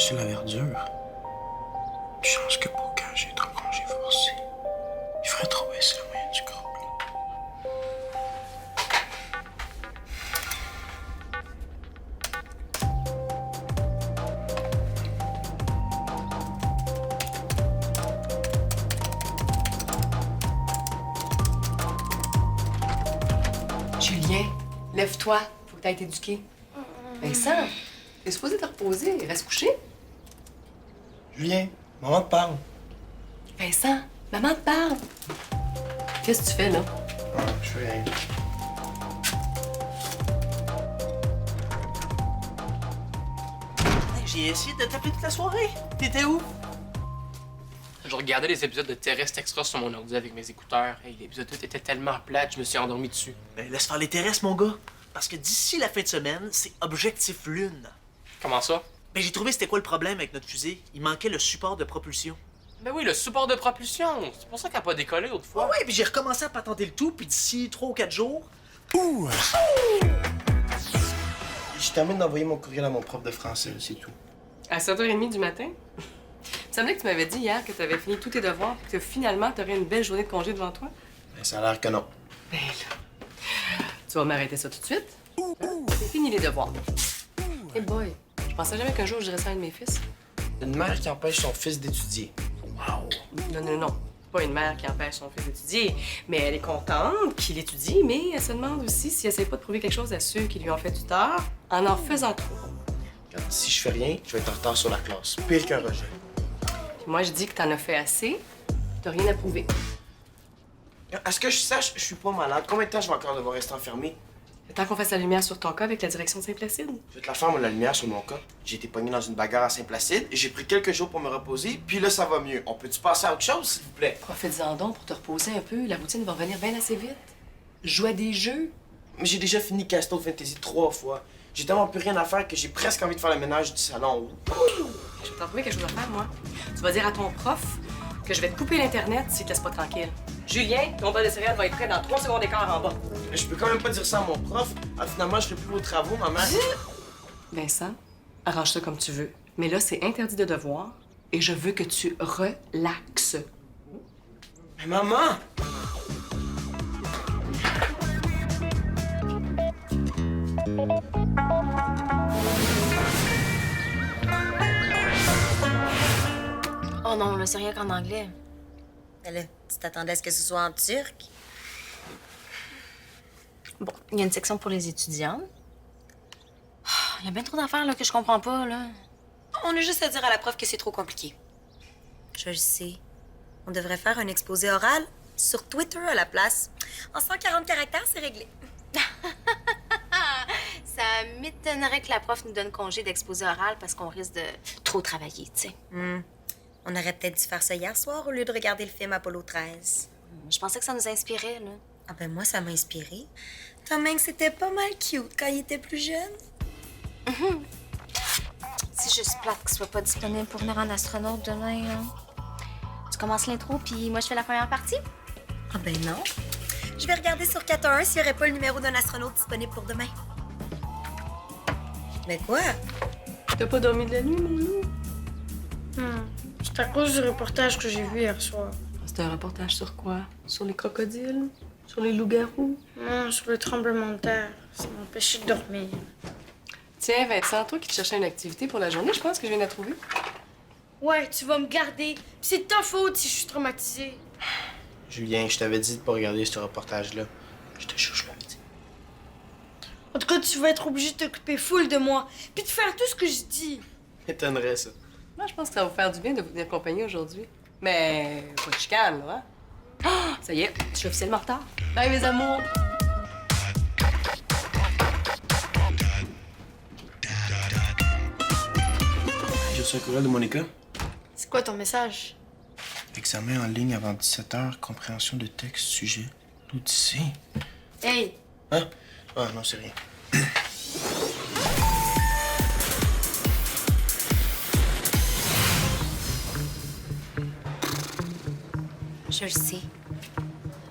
ramasser la verdure. Je pense que pour quand j'ai trop congé forcé, il ferait trop baisser la moyenne du groupe. Julien, lève-toi. Faut que t'ailles t'éduquer. Vincent, t'es supposé te reposer. Reste couché. Julien, maman te parle. Vincent, maman te parle. Qu'est-ce que tu fais, là? Ah, je fais rien. J'ai essayé de t'appeler toute la soirée. T'étais où? Je regardais les épisodes de Terrestre Extra sur mon ordi avec mes écouteurs. Hey, l'épisode 8 était tellement plate, je me suis endormi dessus. Ben, laisse faire les terrestres, mon gars. Parce que d'ici la fin de semaine, c'est Objectif Lune. Comment ça? Ben, j'ai trouvé c'était quoi le problème avec notre fusée. Il manquait le support de propulsion. Ben oui, le support de propulsion. C'est pour ça qu'elle n'a pas décollé autrefois. Ouais, puis j'ai recommencé à patenter le tout, puis d'ici 3 ou 4 jours... Ouh! Je termine d'envoyer mon courriel à mon prof de français, c'est tout. À 7h30 du matin? Il me semblait que tu m'avais dit hier que tu avais fini tous tes devoirs et que finalement, tu aurais une belle journée de congé devant toi. Ben, ça a l'air que non. Ben là, tu vas m'arrêter ça tout de suite. C'est fini les devoirs. Hey boy, je pensais jamais qu'un jour je dirais ça à un de mes fils. Une mère qui empêche son fils d'étudier. Wow! Non. Pas une mère qui empêche son fils d'étudier, mais elle est contente qu'il étudie, mais elle se demande aussi s'il essaie pas de prouver quelque chose à ceux qui lui ont fait du tort en faisant trop. Regarde, si je fais rien, je vais être en retard sur la classe. Pire qu'un rejet. Puis moi, je dis que t'en as fait assez, t'as rien à prouver. À ce que je sache, je suis pas malade. Combien de temps je vais encore devoir rester enfermé? Tant qu'on fasse la lumière sur ton cas avec la direction de Saint-Placide. Je vais te la faire, moi, la lumière sur mon cas. J'ai été pogné dans une bagarre à Saint-Placide et j'ai pris quelques jours pour me reposer, puis là, ça va mieux. On peut-tu passer à autre chose, s'il vous plaît? Profite-en donc pour te reposer un peu. La routine va revenir bien assez vite. Joue à des jeux. Mais j'ai déjà fini Castle Fantasy 3 fois. J'ai tellement plus rien à faire que j'ai presque envie de faire le ménage du salon. Je vais t'en trouver quelque chose à faire, moi. Tu vas dire à ton prof que je vais te couper l'Internet s'il te laisse pas tranquille. Julien, ton bol de céréales va être prêt dans 3 secondes et quart en bas. Mais je peux quand même pas dire ça à mon prof. Ah, finalement, je ferai plus vos travaux, maman. Vincent, arrange ça comme tu veux. Mais là, c'est interdit de devoir et je veux que tu relaxes. Mais maman! Oh non, là, c'est rien qu'en anglais. Mais là, tu t'attendais à ce que ce soit en turc? Bon, il y a une section pour les étudiants. Il y a bien trop d'affaires là, que je comprends pas, là. On a juste à dire à la prof que c'est trop compliqué. Je le sais. On devrait faire un exposé oral sur Twitter à la place. En 140 caractères, c'est réglé. Ça m'étonnerait que la prof nous donne congé d'exposé oral parce qu'on risque de trop travailler, tu sais. On aurait peut-être dû faire ça hier soir au lieu de regarder le film Apollo 13. Je pensais que ça nous inspirait, là. Ah ben moi, ça m'a inspiré. Tom Hanks c'était pas mal cute quand il était plus jeune. C'est juste plate qu'il soit pas disponible pour venir en astronaute demain, là. Tu commences l'intro, puis moi, je fais la première partie? Ah ben non. Je vais regarder sur 411 s'il n'y aurait pas le numéro d'un astronaute disponible pour demain. Mais quoi? T'as pas dormi de la nuit, mon loup? C'est à cause du reportage que j'ai vu hier soir. C'était un reportage sur quoi? Sur les crocodiles? Sur les loups-garous? Non, sur le tremblement de terre. Ça m'empêchait de dormir. Tiens, Vincent, toi qui te cherchais une activité pour la journée, je pense que je viens de la trouver. Ouais, tu vas me garder. C'est de ta faute si je suis traumatisée. Julien, je t'avais dit de pas regarder ce reportage-là. Je te jure, je l'avais dit. En tout cas, tu vas être obligé de t'occuper full de moi, puis de faire tout ce que je dis. M'étonnerait, ça. Moi, je pense que ça va vous faire du bien de vous accompagner aujourd'hui. Mais pas de chicane, là, hein? Ah, ça y est, je suis officiellement en retard. Bye, mes amours! J'ai reçu un courriel de Monica. C'est quoi ton message? Examen en ligne avant 17h, compréhension de texte, sujet, l'Odyssée. Hey! Hein? Ah non, c'est rien. Je le sais.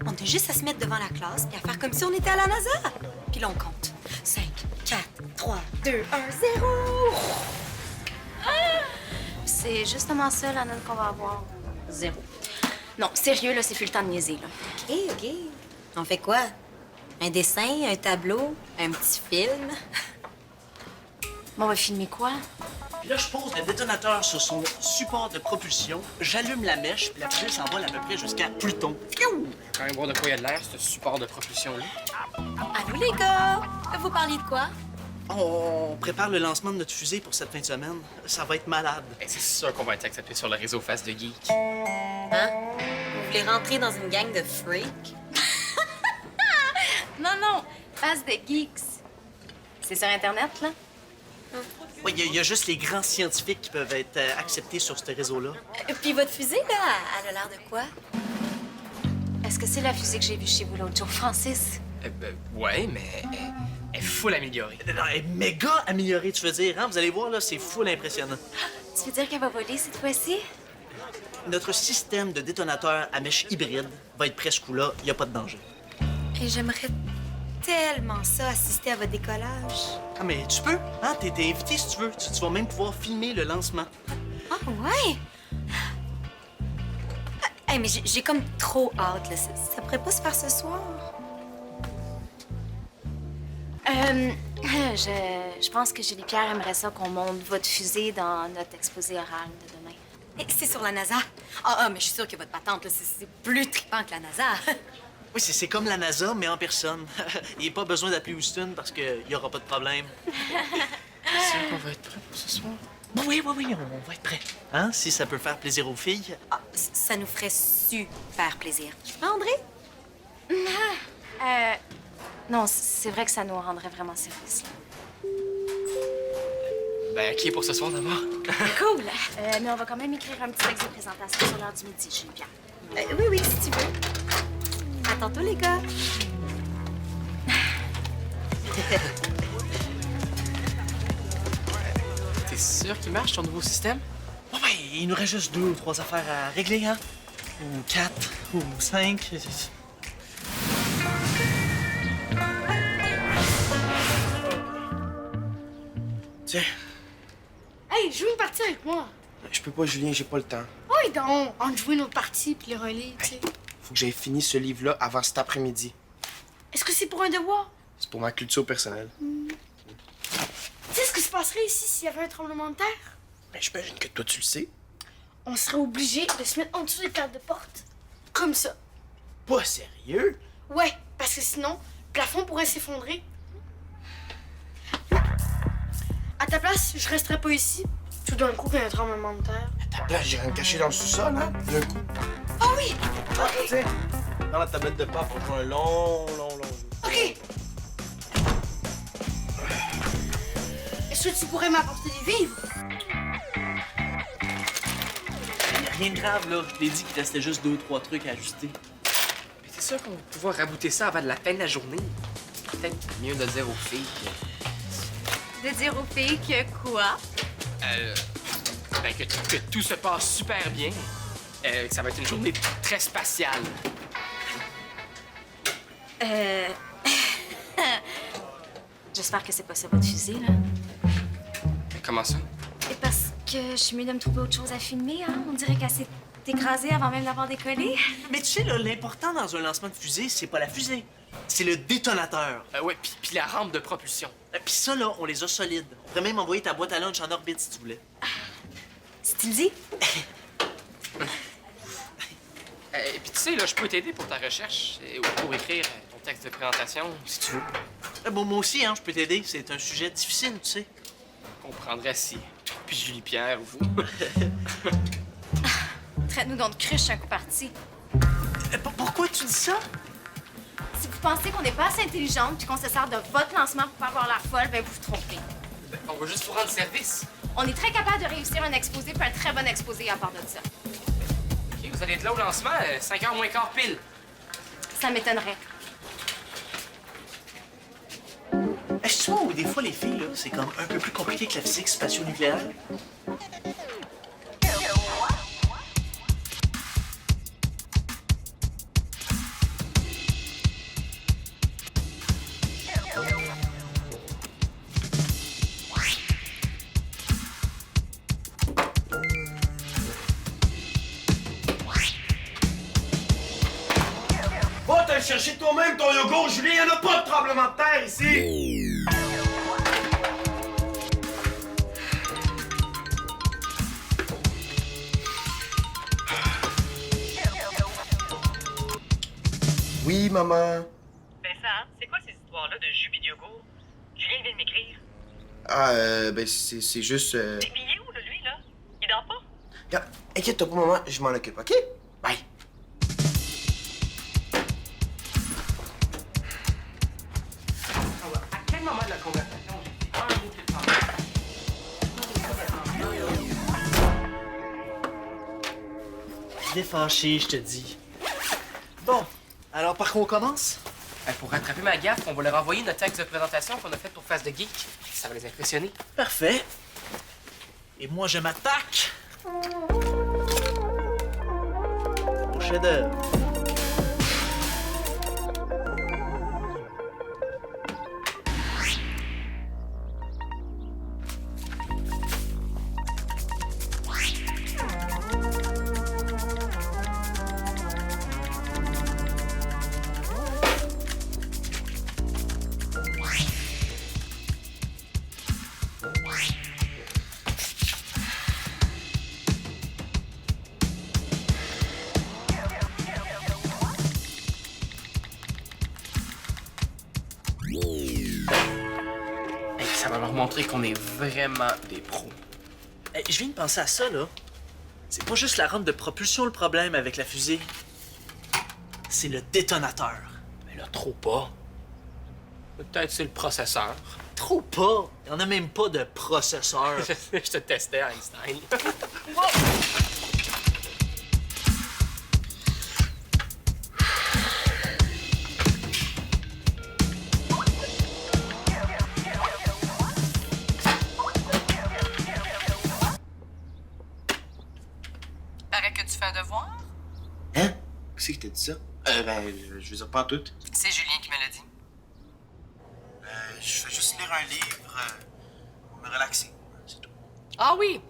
On a juste à se mettre devant la classe et à faire comme si on était à la NASA. Puis là, on compte. 5, 4, 3, 2, 1, 0. C'est justement ça, la note qu'on va avoir. 0. Non, sérieux, là, c'est plus le temps de niaiser, là. OK, OK. On fait quoi? Un dessin, un tableau, un petit film? Bon, on va filmer quoi? Puis là, je pose le détonateur sur son support de propulsion, j'allume la mèche, puis la fusée s'envole à peu près jusqu'à Pluton. Fiou! Quand même voir de quoi il y a de l'air, ce support de propulsion-là. Allô, les gars? Vous parliez de quoi? On prépare le lancement de notre fusée pour cette fin de semaine. Ça va être malade. Ben, c'est sûr qu'on va être accepté sur le réseau Face de Geek. Hein? Vous voulez rentrer dans une gang de freaks? Non, non, Face de Geeks. C'est sur Internet, là? Oui, il y a juste les grands scientifiques qui peuvent être acceptés sur ce réseau-là. Puis votre fusée, là, elle a l'air de quoi? Est-ce que c'est la fusée que j'ai vue chez vous l'autre jour, Francis? Ouais, mais elle est full améliorée. Non, elle est méga améliorée, tu veux dire, hein? Vous allez voir, là, c'est full impressionnant. Tu veux dire qu'elle va voler cette fois-ci? Notre système de détonateur à mèche hybride va être presque là, il n'y a pas de danger. Et j'aimerais tellement ça, assister à votre décollage. Ah, mais tu peux, hein? T'es invité si tu veux. Tu vas même pouvoir filmer le lancement. Ah, ouais? Hey, mais j'ai comme trop hâte, là. Ça pourrait pas se faire ce soir? Je pense que Julie Pierre aimerait ça qu'on monte votre fusée dans notre exposé oral de demain. Et c'est sur la NASA? Ah, mais je suis sûre que votre patente, là, c'est plus trippant que la NASA. Oui, c'est comme la NASA, mais en personne. Il n'y a pas besoin d'appeler Houston parce qu'il n'y aura pas de problème. C'est sûr qu'on va être prêt pour ce soir? Oui, on va être prêts. Hein? Si ça peut faire plaisir aux filles. Ah, ça nous ferait super plaisir. Hein, André? Non, c'est vrai que ça nous rendrait vraiment service. Là. Ben, qui est pour ce soir d'abord? Cool! Mais on va quand même écrire un petit texte de présentation sur l'heure du midi, Julie Pierre. Oui, si tu veux. À tantôt, les gars. T'es sûr qu'il marche ton nouveau système? Ouais, il nous reste juste 2 ou 3 affaires à régler, hein? Ou 4, ou 5. Tiens, Hey, joue une partie avec moi. je peux pas, Julien, j'ai pas le temps. Oui, donc, on joue une autre partie puis les relais, tu sais. Faut que j'aie fini ce livre-là avant cet après-midi. Est-ce que c'est pour un devoir? C'est pour ma culture personnelle. Tu sais ce qui se passerait ici s'il y avait un tremblement de terre? Mais j'imagine que toi, tu le sais. On serait obligé de se mettre en dessous des cadres de porte. Comme ça. Pas sérieux? Ouais, parce que sinon, le plafond pourrait s'effondrer. À ta place, je resterais pas ici. Tout d'un coup, il y a un tremblement de terre. À ta place, j'irai me cacher dans le sous-sol, hein? D'un coup. Oh oui! Ah, tiens, dans la tablette de pape, on joue un long jeu. OK! Est-ce que tu pourrais m'apporter des vivres? Il n'y a rien de grave, là. Je t'ai dit qu'il restait juste 2 ou 3 trucs à ajuster. Mais t'es sûr qu'on va pouvoir rabouter ça avant de la fin de la journée? Peut-être mieux de dire aux filles que... De dire aux filles que quoi? Ben que tout se passe super bien. Que ça va être une journée très spatiale. J'espère que c'est pas ça votre fusée, là. Mais comment ça? Et parce que je suis mieux de me trouver autre chose à filmer, hein. On dirait qu'elle s'est écrasée avant même d'avoir décollé. Mais tu sais, là, l'important dans un lancement de fusée, c'est pas la fusée. C'est le détonateur. Ouais, puis la rampe de propulsion. Puis ça, là, on les a solides. On pourrait même envoyer ta boîte à lunch en orbite si tu voulais. C'est-tu dit? Et puis tu sais, là, je peux t'aider pour ta recherche ou pour écrire ton texte de présentation, si tu veux. Bon, moi aussi, hein, je peux t'aider. C'est un sujet difficile, tu sais. On comprendrait si puis Julie Pierre ou vous. Traite-nous donc de cruche un coup parti. Pourquoi tu dis ça? Si vous pensez qu'on n'est pas assez intelligente puis qu'on se sert de votre lancement pour pas avoir l'air folle, ben vous vous trompez. On va juste vous rendre service. On est très capable de réussir un exposé puis un très bon exposé à part de ça. OK, vous allez être là au lancement, 5h moins quart pile. Ça m'étonnerait. Est-ce que tu vois où des fois les filles, là, c'est comme un peu plus compliqué que la physique spatio-nucléaire? chercher toi-même ton yogourt, Julien. Il n'y en a pas de tremblement de terre ici. Oui, maman. Vincent, c'est quoi ces histoires-là de jus pis de yogourt? Julien vient de m'écrire. Ah, ben, c'est juste. Mais il est où, là, lui, là? Il dort pas? Regarde, inquiète-toi pas, maman, je m'en occupe, OK? Bye. À quel moment de la conversation j'ai dit un mot qui te parle? Défâché, je te dis. Bon, alors par quoi on commence? Pour rattraper ma gaffe, on va leur envoyer notre texte de présentation qu'on a fait pour Face de Geek. Ça va les impressionner. Parfait. Et moi, je m'attaque au chef-d'œuvre. Hey, ça va leur montrer qu'on est vraiment des pros. Hey, je viens de penser à ça, là. C'est pas juste la rampe de propulsion le problème avec la fusée. C'est le détonateur. Mais là, trop pas. Peut-être c'est le processeur. Trop pas. Il y en a même pas de processeur. Je te testais, Einstein. Paraît que tu fais un devoir? Hein? Qui c'est qui t'a dit ça? Ben, je veux dire pas en tout. C'est Julien qui me l'a dit. Je fais juste lire un livre pour me relaxer. C'est tout. Ah oui!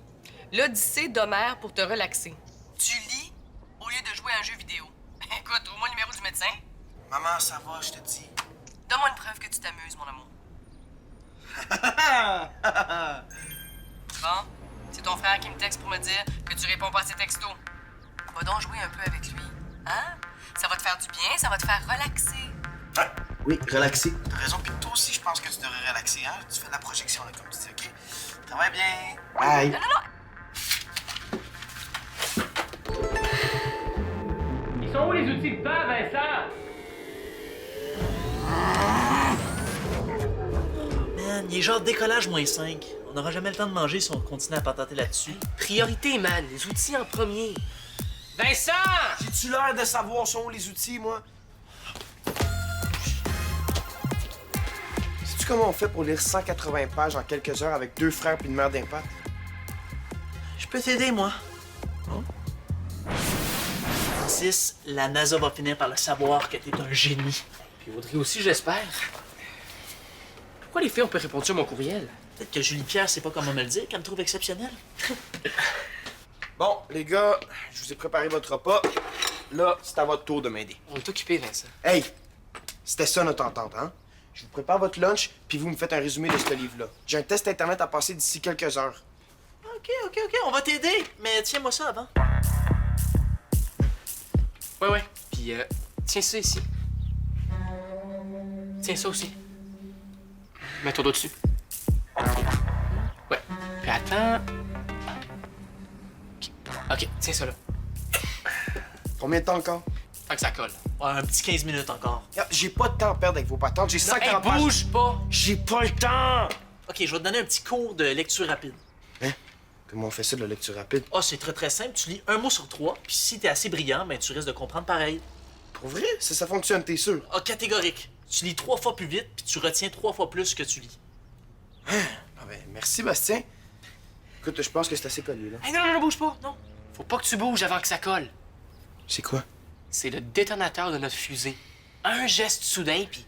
L'Odyssée d'Homère pour te relaxer. Tu lis au lieu de jouer à un jeu vidéo. Écoute, trouve-moi le numéro du médecin. Maman, ça va, je te dis. Donne-moi une preuve que tu t'amuses, mon amour. Bon, c'est ton frère qui me texte pour me dire que tu réponds pas à ses textos. Va donc jouer un peu avec lui. Hein? Ça va te faire du bien, ça va te faire relaxer. Ah, oui, relaxer. T'as raison, puis toi aussi, je pense que tu devrais relaxer, hein? Tu fais de la projection, là, comme tu dis, OK? Travaille bien. Bye. Non, non, non! Ils sont où les outils de bain, Vincent? Man, il est genre décollage -5. On n'aura jamais le temps de manger si on continue à patenter là-dessus. Priorité, man. Les outils en premier. Vincent! J'ai-tu l'air de savoir sont où les outils, moi? Sais-tu comment on fait pour lire 180 pages en quelques heures avec 2 frères puis une mère d'impact? Je peux t'aider, moi. Francis, la NASA va finir par le savoir que t'es un génie. Puis Audrey aussi, j'espère. Pourquoi les filles ont pas répondu à mon courriel? Peut-être que Julie Pierre sait pas comment me le dire, qu'elle me trouve exceptionnelle. Bon, les gars, je vous ai préparé votre repas. Là, c'est à votre tour de m'aider. On est occupés, Vincent. Hey! C'était ça notre entente, hein? Je vous prépare votre lunch, puis vous me faites un résumé de ce livre-là. J'ai un test Internet à passer d'ici quelques heures. OK, on va t'aider. Mais tiens-moi ça avant. Ouais. Puis, tiens ça ici. Tiens ça aussi. Mets ton doigt dessus. Ouais. Puis attends. OK, tiens ça là. Combien de temps encore? Tant que ça colle. Ouais, un petit 15 minutes encore. Regarde, j'ai pas de temps à perdre avec vos patentes. J'ai 50 Hey, pages. bouge pas! J'ai pas le temps! OK, je vais te donner un petit cours de lecture rapide. Hein? Comment on fait ça de la lecture rapide? Ah, c'est très simple. Tu lis un mot sur 3, puis si t'es assez brillant, ben tu risques de comprendre pareil. Pour vrai? Ça fonctionne, t'es sûr? Ah, catégorique. Tu lis 3 fois plus vite, puis tu retiens 3 fois plus que tu lis. Ah ben, merci, Bastien. Écoute, je pense que c'est assez connu, là. Hey, non, bouge pas! Non. Faut pas que tu bouges avant que ça colle. C'est quoi? C'est le détonateur de notre fusée. Un geste soudain, puis...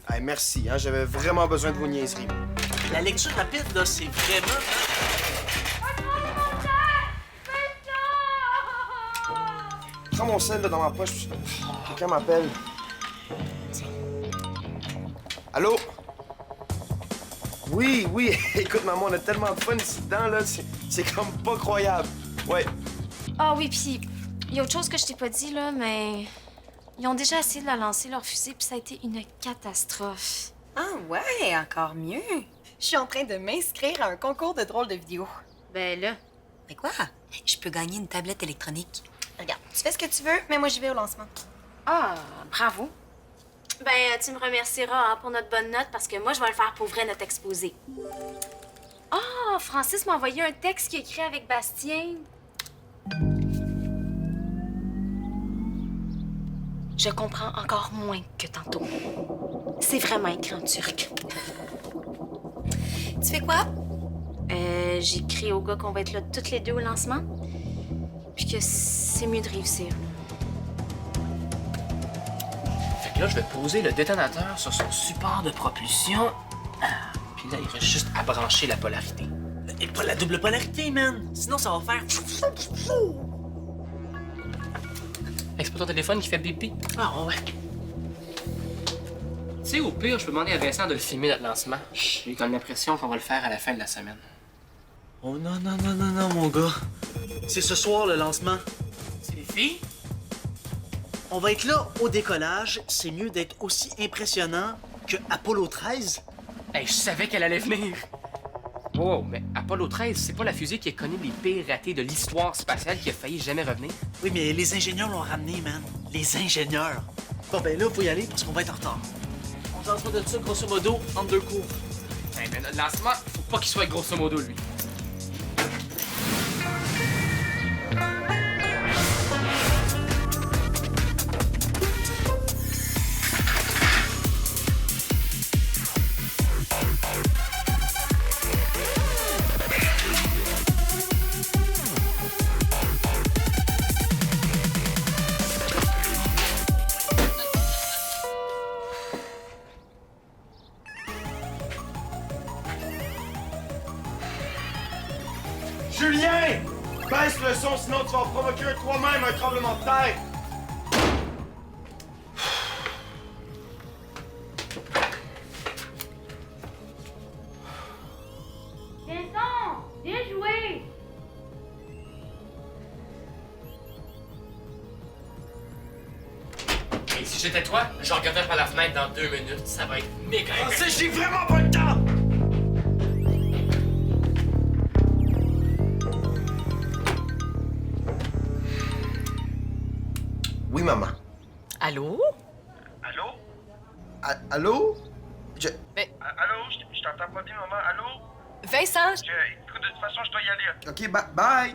Hey, merci, hein? J'avais vraiment besoin de vos niaiseries. La lecture rapide, là, c'est vraiment... prends mon sel là, dans ma poche. Quelqu'un m'appelle. Allô? Oui, oui. Écoute, maman, on a tellement de fun ici dedans, là. C'est comme pas croyable. Ouais. Ah oui, puis il y a autre chose que je t'ai pas dit, là, mais ils ont déjà essayé de la lancer, leur fusée, puis ça a été une catastrophe. Ah ouais, encore mieux. Je suis en train de m'inscrire à un concours de drôles de vidéos. Ben là, Mais quoi? Je peux gagner une tablette électronique. Regarde, tu fais ce que tu veux, mais moi j'y vais au lancement. ah, bravo. Ben, tu me remercieras hein, pour notre bonne note, parce que moi, je vais le faire pour vrai, notre exposé. Ah, Francis m'a envoyé un texte qu'il a écrit avec Bastien. Je comprends encore moins que tantôt. C'est vraiment écrit en turc. Tu fais quoi? J'écris au gars qu'on va être là toutes les deux au lancement. Puis que c'est mieux de réussir. Fait que là, je vais poser le détonateur sur son support de propulsion. Ah, puis là, il reste juste à brancher la polarité. Et pas la double polarité, man! Sinon, ça va faire... Hey, c'est pas ton téléphone qui fait bip-bip? Ah ouais. Tu sais, au pire, je peux demander à Vincent de le filmer notre lancement. J'ai comme l'impression qu'on va le faire à la fin de la semaine. Oh non, non, non, non, non, mon gars. C'est ce soir, le lancement. C'est les filles? On va être là au décollage. C'est mieux d'être aussi impressionnant que Apollo 13. Hey, je savais qu'elle allait venir! Wow, mais Apollo 13, c'est pas la fusée qui a connu les pires ratés de l'histoire spatiale qui a failli jamais revenir? Oui, mais les ingénieurs l'ont ramené, man. Les ingénieurs. Bon, ben là, faut y aller parce qu'on va être en retard. On s'en de ça, grosso modo, en deux cours. Hey, mais notre lancement, faut pas qu'il soit grosso modo, lui. Julien! Baisse le son, sinon tu vas provoquer toi-même un tremblement de terre! Vincent, bien joué! Et si j'étais toi, je regarderais par la fenêtre dans 2 minutes. Ça va être méga Français, j'ai vraiment pas le temps! Oui, maman. Allô? Allô? Allô? Allô? Je t'entends pas bien, maman. Allô? Vincent, Écoute, de toute façon, je dois y aller. OK, bye!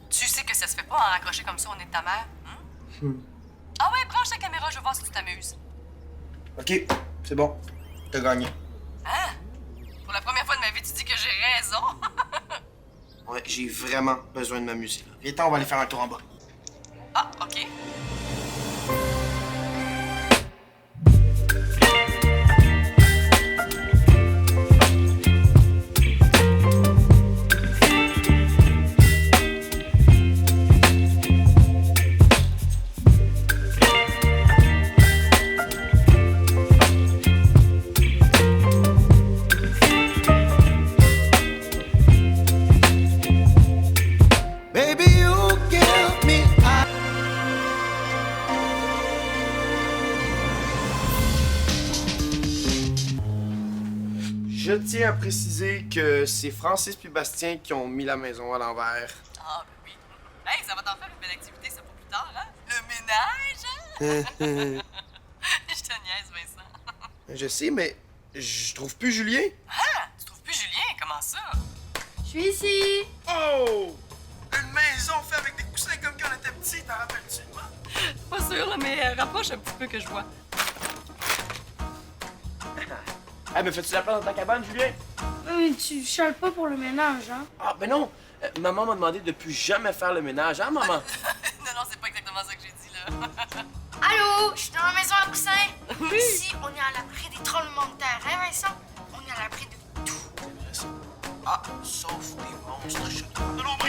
tu sais que ça se fait pas en raccrocher comme ça au nez de ta mère? Ah ouais, branche ta caméra, je veux voir si tu t'amuses. OK, c'est bon. T'as gagné. Hein? Pour la première fois de ma vie, tu dis que j'ai raison. Ouais, j'ai vraiment besoin de m'amuser. Viens, on va aller faire un tour en bas. Ah, OK. Baby, you give me Je tiens à préciser que c'est Francis puis Bastien qui ont mis la maison à l'envers. Ah, ben oui. Hey, ça va t'en faire une belle activité, ça, pour plus tard, hein? Le ménage, hein? Je te niaise, Vincent. Je sais, mais je trouve plus Julien. Ah, tu trouves plus Julien? Comment ça? Je suis ici! Oh! Une maison faite avec des coussins comme quand on était petit, t'en rappelles-tu? Pas sûr, là, mais rapproche un petit peu que je vois. Ah, mais fais-tu la place dans ta cabane, Julien? Mais tu chiales pas pour le ménage, hein? Ah, ben non! Maman m'a demandé de plus jamais faire le ménage, hein, maman? Non, non, c'est pas exactement exactement ça que j'ai dit, là. Allô, je suis dans la maison à coussin. Oui. Ici, on est à l'abri des tremblements de terre, hein, Vincent? On est à l'abri de tout. Ah, sauf des monstres chelous. De l'ombre!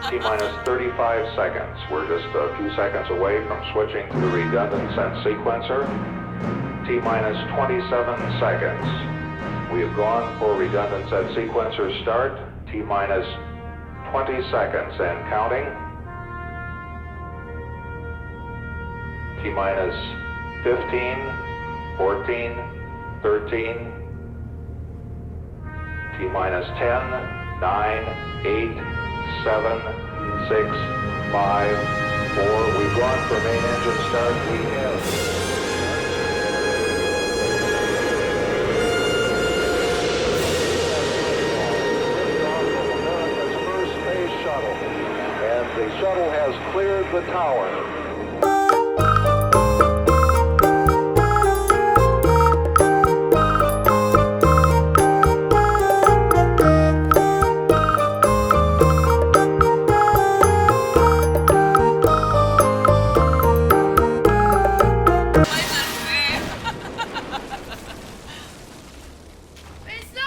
T-minus 35 seconds. We're just a few seconds away from switching to the redundant sense sequencer. T-minus 27 seconds. We have gone for redundant set sequencer start. T-minus 20 seconds and counting. T-minus 15, 14, 13. T-minus 10, 9, 8, 7, 6, 5, 4. We've gone for main engine start. We have. The shuttle has cleared the tower. Vincent!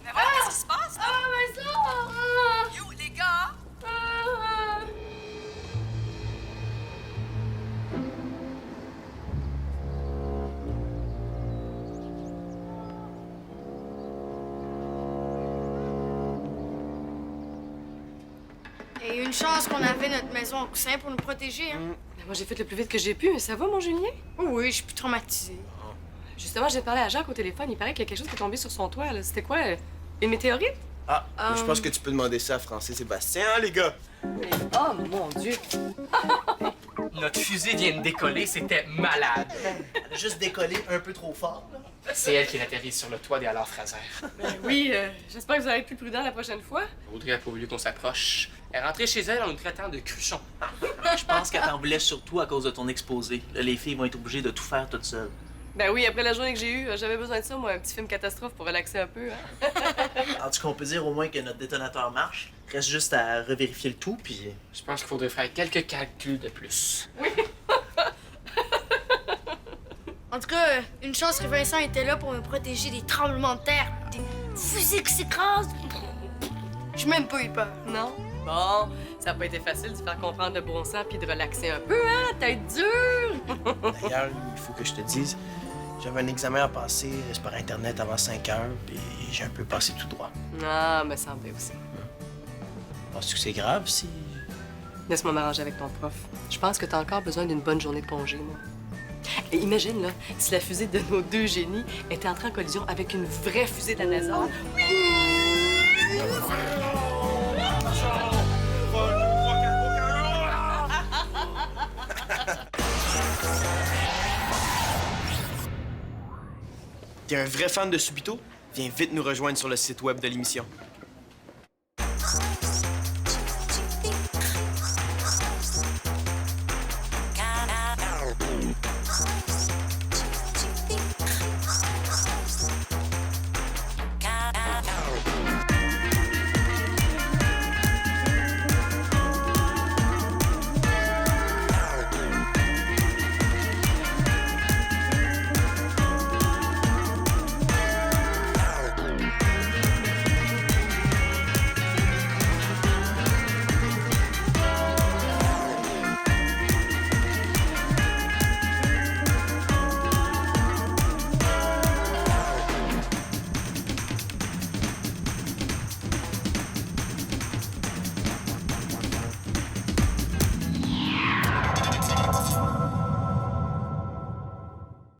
Mais voilà, qu'est-ce qui se passe, là? Ah, Vincent! Yo, les gars! Il y a eu une chance qu'on avait notre maison à coussin pour nous protéger, hein? Ben, moi, j'ai fait le plus vite que j'ai pu, mais ça va, mon Julien? Oh oui, je suis plus traumatisée. Justement, j'ai parlé à Jacques au téléphone. Il paraît qu'il y a quelque chose qui est tombé sur son toit, là. C'était quoi? Une météorite? Ah, je pense que tu peux demander ça à Francis Sébastien, hein, les gars? Oh, mon Dieu! Notre fusée vient de décoller, c'était malade. Elle a juste décollé un peu trop fort, là. C'est elle qui atterrit sur le toit des Allard Fraser. Ben oui, j'espère que vous allez être plus prudent la prochaine fois. Audrey a pas voulu qu'on s'approche. Elle est rentrée chez elle en nous traitant de cruchons. Je pense qu'elle t'en voulait surtout à cause de ton exposé. Là, les filles vont être obligées de tout faire toutes seules. Ben oui, après la journée que j'ai eue, j'avais besoin de ça, moi, un petit film catastrophe pour relaxer un peu, hein. En tout cas, on peut dire au moins que notre détonateur marche. Reste juste à revérifier le tout, puis... Je pense qu'il faudrait faire quelques calculs de plus. En tout cas, une chance que Vincent était là pour me protéger des tremblements de terre, des fusées qui s'écrasent. J'ai même pas eu peur. Non? Bon, ça a pas été facile de faire comprendre le bon sens puis de relaxer un peu, hein? Tête dure! D'ailleurs, il faut que je te dise, j'avais un examen à passer par Internet avant 5 heures, puis j'ai un peu passé tout droit. Ah, me semblait aussi. Penses-tu que c'est grave si... Laisse-moi m'arranger avec ton prof. Je pense que t'as encore besoin d'une bonne journée de congé, moi. Et imagine, là, si la fusée de nos deux génies était entrée en collision avec une vraie fusée de la NASA. T'es un vrai fan de Subito? Viens vite nous rejoindre sur le site web de l'émission.